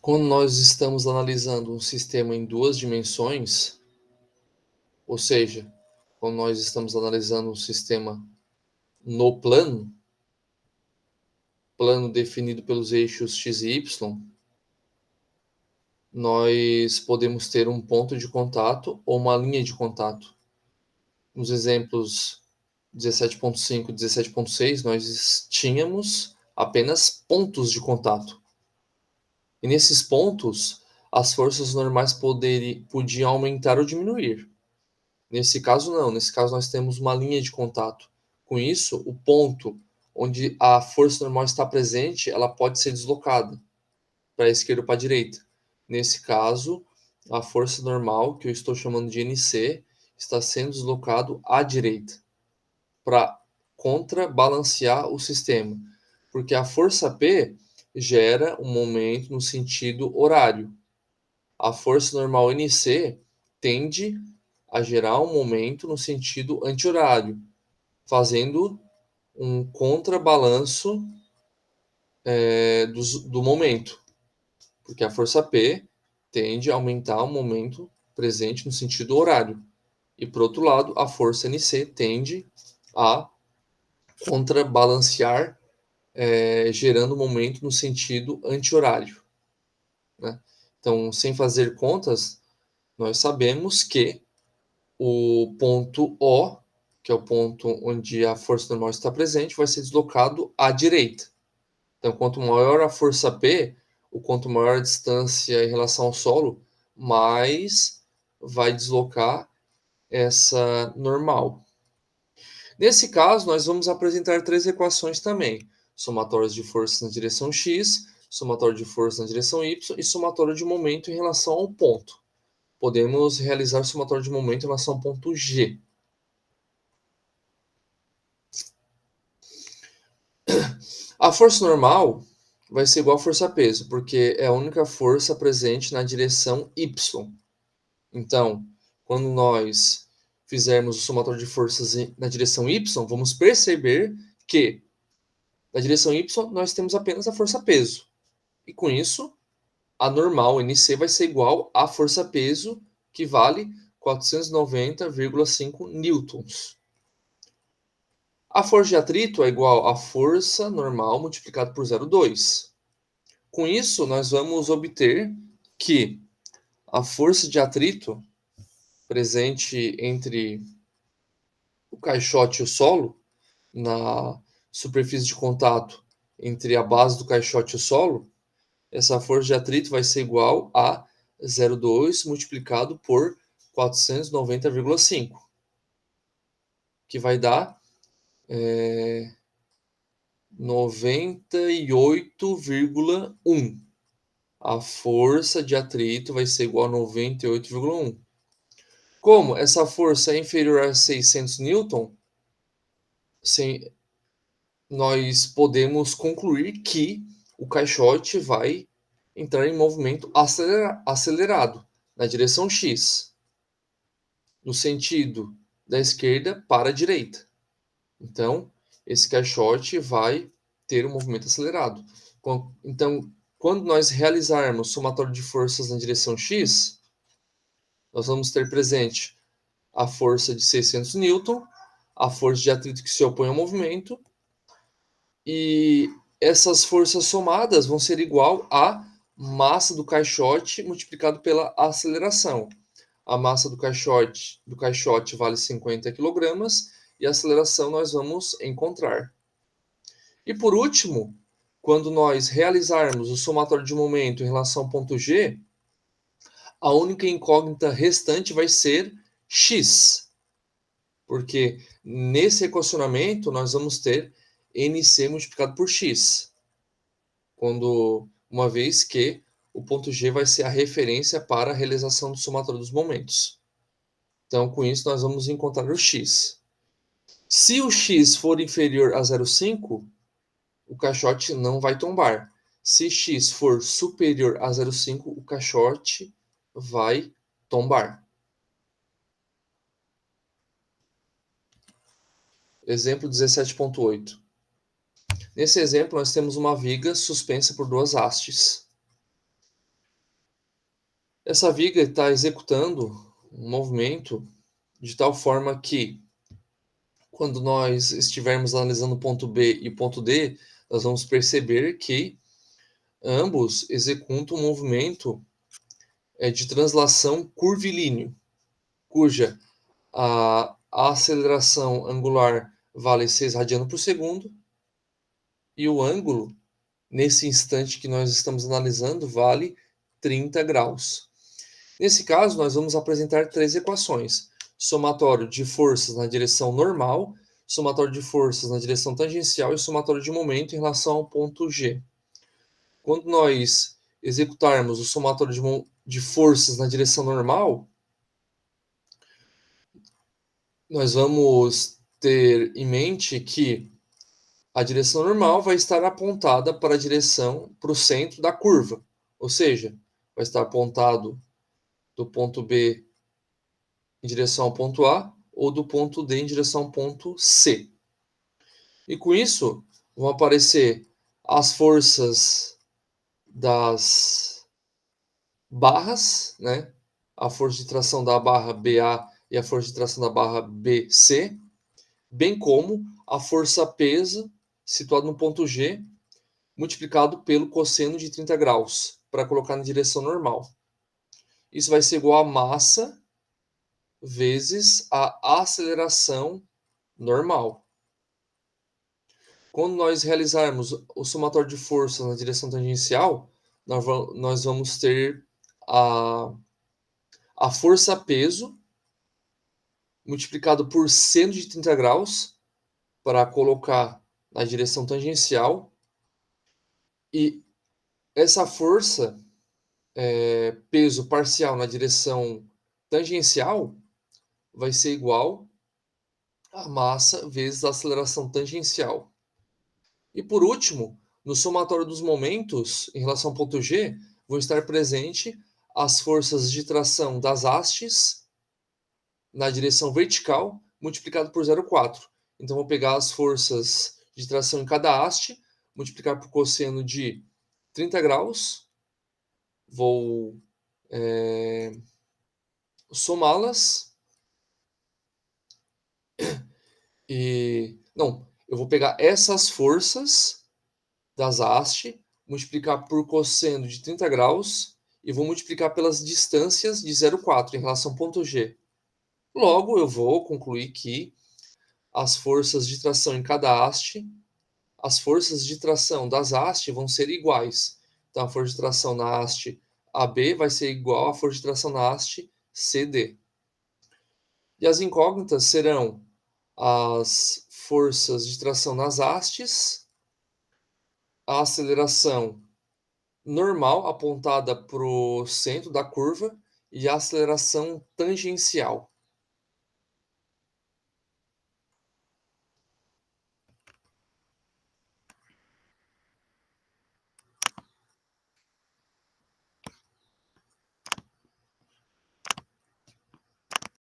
Quando nós estamos analisando um sistema em duas dimensões, ou seja, quando nós estamos analisando um sistema no plano definido pelos eixos x e y, nós podemos ter um ponto de contato ou uma linha de contato. Nos exemplos 17.5 e 17.6, nós tínhamos apenas pontos de contato. E nesses pontos, as forças normais podiam aumentar ou diminuir. Nesse caso, não. Nesse caso, nós temos uma linha de contato. Com isso, o ponto onde a força normal está presente, ela pode ser deslocada para a esquerda ou para a direita. Nesse caso, a força normal, que eu estou chamando de NC, está sendo deslocado à direita para contrabalancear o sistema, porque a força P gera um momento no sentido horário. A força normal NC tende a gerar um momento no sentido anti-horário, fazendo um contrabalanço do momento, porque a força P tende a aumentar o momento presente no sentido horário. E, por outro lado, a força NC tende a contrabalancear, gerando um momento no sentido anti-horário. Né? Então, sem fazer contas, nós sabemos que o ponto O, que é o ponto onde a força normal está presente, vai ser deslocado à direita. Então, quanto maior a força P, o quanto maior a distância em relação ao solo, mais vai deslocar essa normal. Nesse caso, nós vamos apresentar três equações também: somatórias de forças na direção x, somatório de forças na direção y e somatório de momento em relação ao ponto. Podemos realizar somatório de momento em relação ao ponto G. A força normal vai ser igual à força-peso, porque é a única força presente na direção y. Então, quando nós fizermos o somatório de forças na direção y, vamos perceber que na direção y nós temos apenas a força-peso. E com isso, a normal NC vai ser igual à força-peso, que vale 490,5 newtons. A força de atrito é igual à força normal multiplicado por 0,2. Com isso, nós vamos obter que a força de atrito presente entre o caixote e o solo, na superfície de contato entre a base do caixote e o solo, essa força de atrito vai ser igual a 0,2 multiplicado por 490,5, que vai dar 98,1. A força de atrito vai ser igual a 98,1. Como essa força é inferior a 600 newton, nós podemos concluir que o caixote vai entrar em movimento acelerado na direção x, no sentido da esquerda para a direita. Então, esse caixote vai ter um movimento acelerado. Então, quando nós realizarmos somatório de forças na direção x, nós vamos ter presente a força de 600 newton, a força de atrito que se opõe ao movimento, e essas forças somadas vão ser igual à massa do caixote multiplicado pela aceleração. A massa do caixote vale 50 kg e a aceleração nós vamos encontrar. E por último, quando nós realizarmos o somatório de momento em relação ao ponto G, a única incógnita restante vai ser x, porque nesse equacionamento nós vamos ter NC multiplicado por x, uma vez que o ponto G vai ser a referência para a realização do somatório dos momentos. Então, com isso, nós vamos encontrar o x. Se o x for inferior a 0,5, o caixote não vai tombar. Se x for superior a 0,5, o caixote vai tombar. Exemplo 17.8. Nesse exemplo, nós temos uma viga suspensa por duas hastes. Essa viga está executando um movimento de tal forma que, quando nós estivermos analisando o ponto B e o ponto D, nós vamos perceber que ambos executam um movimento de translação curvilíneo, cuja a aceleração angular vale 6 radianos por segundo e o ângulo, nesse instante que nós estamos analisando, vale 30 graus. Nesse caso, nós vamos apresentar três equações: somatório de forças na direção normal, somatório de forças na direção tangencial e somatório de momento em relação ao ponto G. Quando nós executarmos o somatório de forças na direção normal, nós vamos ter em mente que a direção normal vai estar apontada para a direção, para o centro da curva, ou seja, vai estar apontado do ponto B em direção ao ponto A ou do ponto D em direção ao ponto C. E com isso, vão aparecer as forças das barras, né? A força de tração da barra BA e a força de tração da barra BC, bem como a força peso situada no ponto G, multiplicado pelo cosseno de 30 graus, para colocar na direção normal. Isso vai ser igual a massa vezes a aceleração normal. Quando nós realizarmos o somatório de forças na direção tangencial, nós vamos ter a força-peso multiplicado por seno de 30 graus para colocar na direção tangencial. E essa força, peso parcial na direção tangencial, vai ser igual a massa vezes a aceleração tangencial. E por último, no somatório dos momentos em relação ao ponto G, vão estar presentes as forças de tração das hastes na direção vertical multiplicado por 0,4. Então vou pegar as forças de tração em cada haste, multiplicar por cosseno de 30 graus, vou somá-las e... Não, eu vou pegar essas forças das hastes, multiplicar por cosseno de 30 graus e vou multiplicar pelas distâncias de 0,4 em relação ao ponto G. Logo, eu vou concluir que as forças de tração em cada haste, as forças de tração das hastes vão ser iguais. Então, a força de tração na haste AB vai ser igual à força de tração na haste CD. E as incógnitas serão as forças de tração nas hastes, a aceleração normal apontada para o centro da curva e a aceleração tangencial.